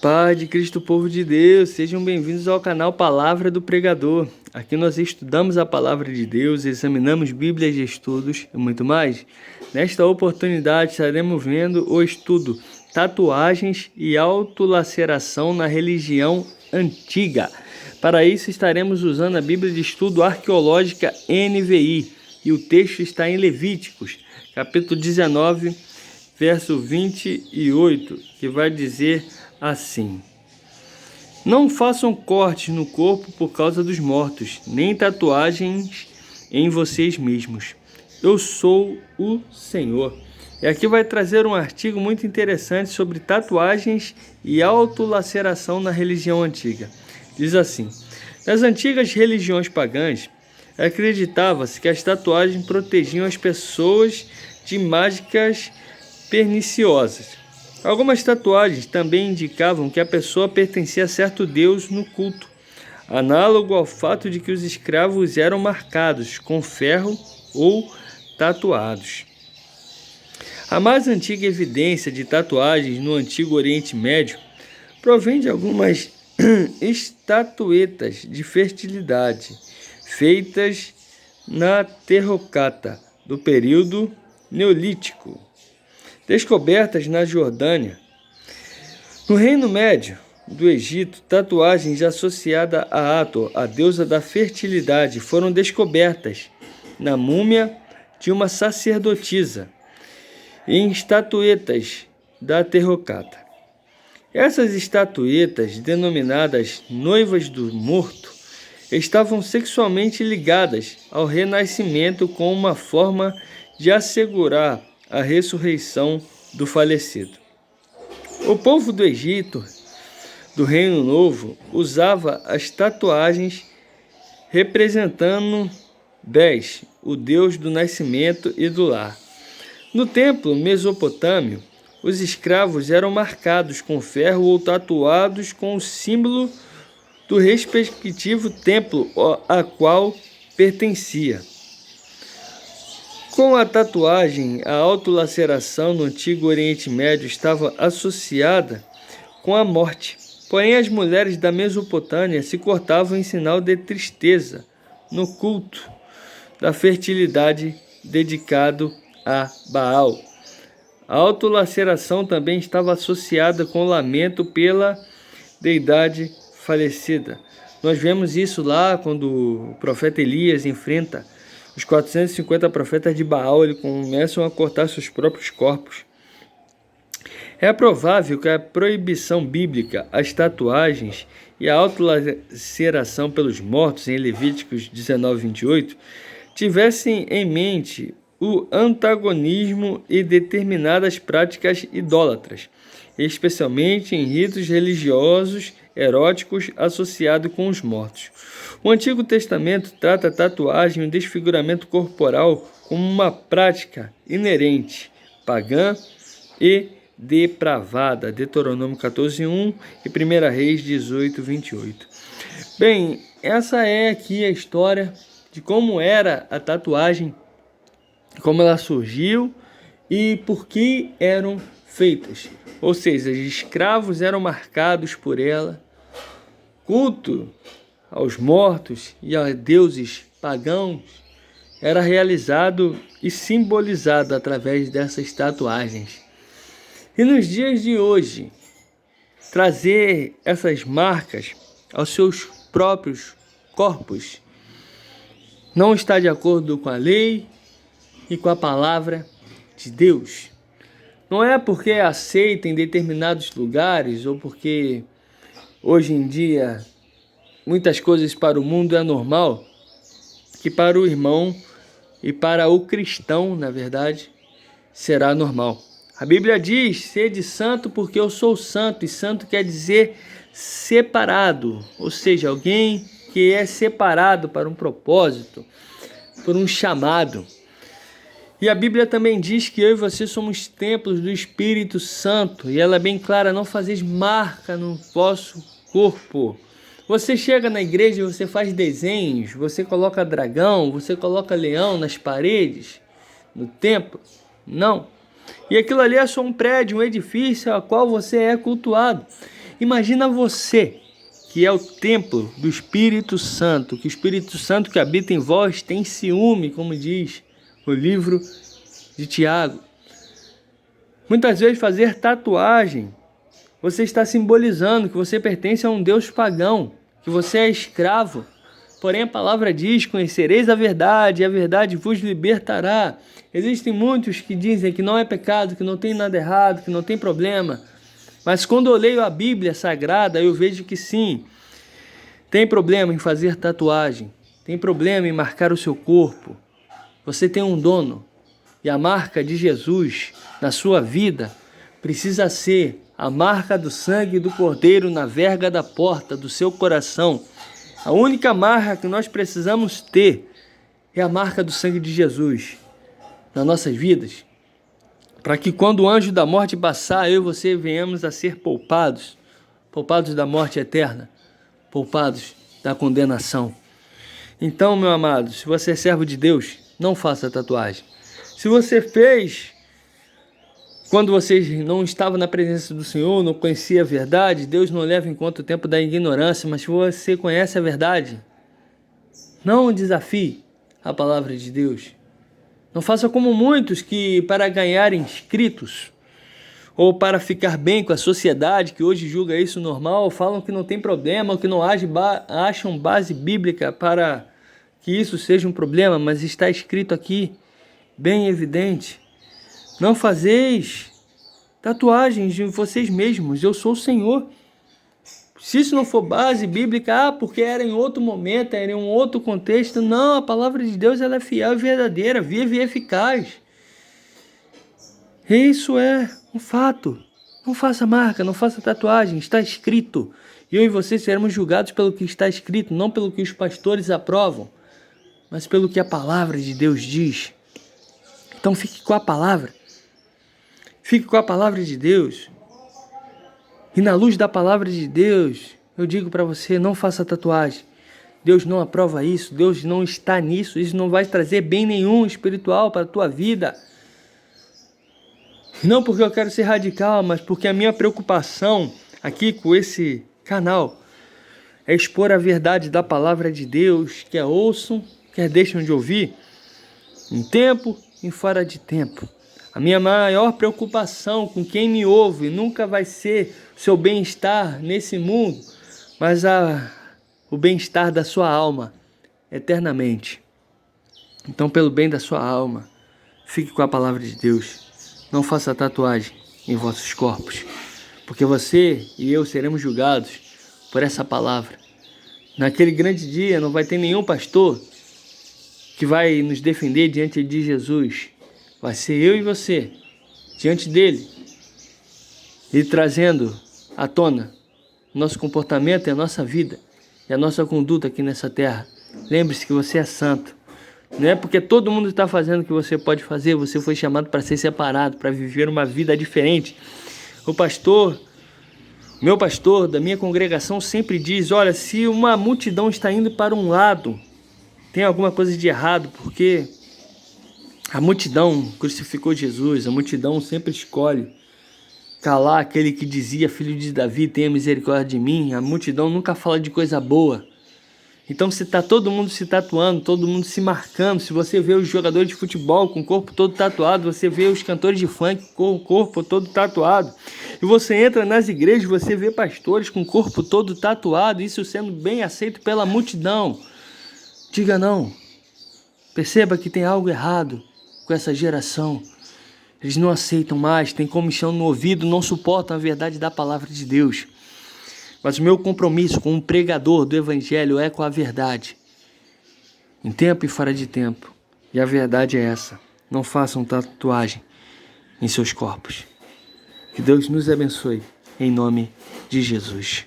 Paz de Cristo, povo de Deus, sejam bem-vindos ao canal Palavra do Pregador. Aqui nós estudamos a Palavra de Deus, examinamos Bíblias de estudos e muito mais. Nesta oportunidade estaremos vendo o estudo Tatuagens e Autolaceração na Religião Antiga. Para isso estaremos usando a Bíblia de Estudo Arqueológica NVI e o texto está em Levíticos, capítulo 19, verso 28, que vai dizer assim: não façam cortes no corpo por causa dos mortos, nem tatuagens em vocês mesmos. Eu sou o Senhor. E aqui vai trazer um artigo muito interessante sobre tatuagens e autolaceração na religião antiga. Diz assim: nas antigas religiões pagãs, acreditava-se que as tatuagens protegiam as pessoas de mágicas perniciosas. Algumas tatuagens também indicavam que a pessoa pertencia a certo deus no culto, análogo ao fato de que os escravos eram marcados com ferro ou tatuados. A mais antiga evidência de tatuagens no Antigo Oriente Médio provém de algumas estatuetas de fertilidade feitas na terracota do período Neolítico, descobertas na Jordânia. No Reino Médio do Egito, tatuagens associadas a Hathor, a deusa da fertilidade, foram descobertas na múmia de uma sacerdotisa e em estatuetas da terracota. Essas estatuetas, denominadas noivas do morto, estavam sexualmente ligadas ao renascimento como uma forma de assegurar a ressurreição do falecido. O povo do Egito, do Reino Novo, usava as tatuagens representando Bes, o deus do nascimento e do lar. No templo mesopotâmio, os escravos eram marcados com ferro ou tatuados com o símbolo do respectivo templo a qual pertencia. Com a tatuagem, a autolaceração no Antigo Oriente Médio estava associada com a morte. Porém, as mulheres da Mesopotâmia se cortavam em sinal de tristeza no culto da fertilidade dedicado a Baal. A autolaceração também estava associada com o lamento pela deidade falecida. Nós vemos isso lá quando o profeta Elias enfrenta os 450 profetas de Baal, eles começam a cortar seus próprios corpos. É provável que a proibição bíblica, as tatuagens e a autolaceração pelos mortos em Levíticos 19, 28 tivessem em mente o antagonismo e determinadas práticas idólatras, especialmente em ritos religiosos eróticos associados com os mortos. O Antigo Testamento trata a tatuagem e o desfiguramento corporal como uma prática inerente, pagã e depravada. Deuteronômio 14:1 e 1 Reis 18:28. Bem, essa é aqui a história de como era a tatuagem, como ela surgiu e por que eram feitas. Ou seja, os escravos eram marcados por ela, culto aos mortos e a deuses pagãos era realizado e simbolizado através dessas tatuagens. E nos dias de hoje, trazer essas marcas aos seus próprios corpos não está de acordo com a lei e com a palavra de Deus. Não é porque é aceito em determinados lugares ou porque hoje em dia muitas coisas para o mundo é normal, que para o irmão e para o cristão, na verdade, será normal. A Bíblia diz: sede santo porque eu sou santo, e santo quer dizer separado, ou seja, alguém que é separado para um propósito, por um chamado. E a Bíblia também diz que eu e você somos templos do Espírito Santo, e ela é bem clara: não fazeis marca no vosso corpo. Você chega na igreja e você faz desenhos, você coloca dragão, você coloca leão nas paredes, no templo? Não. E aquilo ali é só um prédio, um edifício a qual você é cultuado. Imagina você, que é o templo do Espírito Santo, que o Espírito Santo que habita em vós tem ciúme, como diz o livro de Tiago. Muitas vezes fazer tatuagem, você está simbolizando que você pertence a um Deus pagão, que você é escravo. Porém a palavra diz, conhecereis a verdade, e a verdade vos libertará. Existem muitos que dizem que não é pecado, que não tem nada errado, que não tem problema. Mas quando eu leio a Bíblia Sagrada, eu vejo que sim, tem problema em fazer tatuagem, tem problema em marcar o seu corpo. Você tem um dono, e a marca de Jesus na sua vida precisa ser a marca do sangue do Cordeiro na verga da porta do seu coração. A única marca que nós precisamos ter é a marca do sangue de Jesus nas nossas vidas, para que quando o anjo da morte passar, eu e você venhamos a ser poupados da morte eterna, poupados da condenação. Então, meu amado, se você é servo de Deus, não faça tatuagem. Se você fez quando você não estava na presença do Senhor, não conhecia a verdade, Deus não leva em conta o tempo da ignorância, mas se você conhece a verdade, não desafie a palavra de Deus. Não faça como muitos que, para ganhar inscritos ou para ficar bem com a sociedade, que hoje julga isso normal, falam que não tem problema, ou que não acham base bíblica para que isso seja um problema, mas está escrito aqui, bem evidente: não fazeis tatuagens de vocês mesmos, eu sou o Senhor. Se isso não for base bíblica, porque era em outro momento, era em um outro contexto, não, a palavra de Deus ela é fiel e verdadeira, viva e eficaz. Isso é um fato. Não faça marca, não faça tatuagem, está escrito. Eu e você seremos julgados pelo que está escrito, não pelo que os pastores aprovam, mas pelo que a palavra de Deus diz. Então fique com a palavra. Fique com a palavra de Deus. E na luz da palavra de Deus, eu digo para você, não faça tatuagem. Deus não aprova isso, Deus não está nisso. Isso não vai trazer bem nenhum espiritual para a tua vida. Não porque eu quero ser radical, mas porque a minha preocupação aqui com esse canal é expor a verdade da palavra de Deus, quer ouçam, quer deixem de ouvir, em tempo e fora de tempo. A minha maior preocupação com quem me ouve nunca vai ser o seu bem-estar nesse mundo, mas o bem-estar da sua alma eternamente. Então, pelo bem da sua alma, fique com a palavra de Deus. Não faça tatuagem em vossos corpos, porque você e eu seremos julgados por essa palavra. Naquele grande dia não vai ter nenhum pastor que vai nos defender diante de Jesus. Vai ser eu e você, diante dele, e trazendo à tona nosso comportamento e a nossa vida, e a nossa conduta aqui nessa terra. Lembre-se que você é santo. Não é porque todo mundo está fazendo o que você pode fazer, você foi chamado para ser separado, para viver uma vida diferente. Meu pastor da minha congregação sempre diz, olha, se uma multidão está indo para um lado, tem alguma coisa de errado, porque a multidão crucificou Jesus, a multidão sempre escolhe calar aquele que dizia, filho de Davi, tenha misericórdia de mim. A multidão nunca fala de coisa boa. Então se está todo mundo se tatuando, todo mundo se marcando, se você vê os jogadores de futebol com o corpo todo tatuado, você vê os cantores de funk com o corpo todo tatuado, e você entra nas igrejas, você vê pastores com o corpo todo tatuado, isso sendo bem aceito pela multidão. Diga não. Perceba que tem algo errado com essa geração. Eles não aceitam mais, têm comichão no ouvido, não suportam a verdade da palavra de Deus. Mas o meu compromisso como pregador do Evangelho é com a verdade, em tempo e fora de tempo. E a verdade é essa: não façam tatuagem em seus corpos. Que Deus nos abençoe, em nome de Jesus.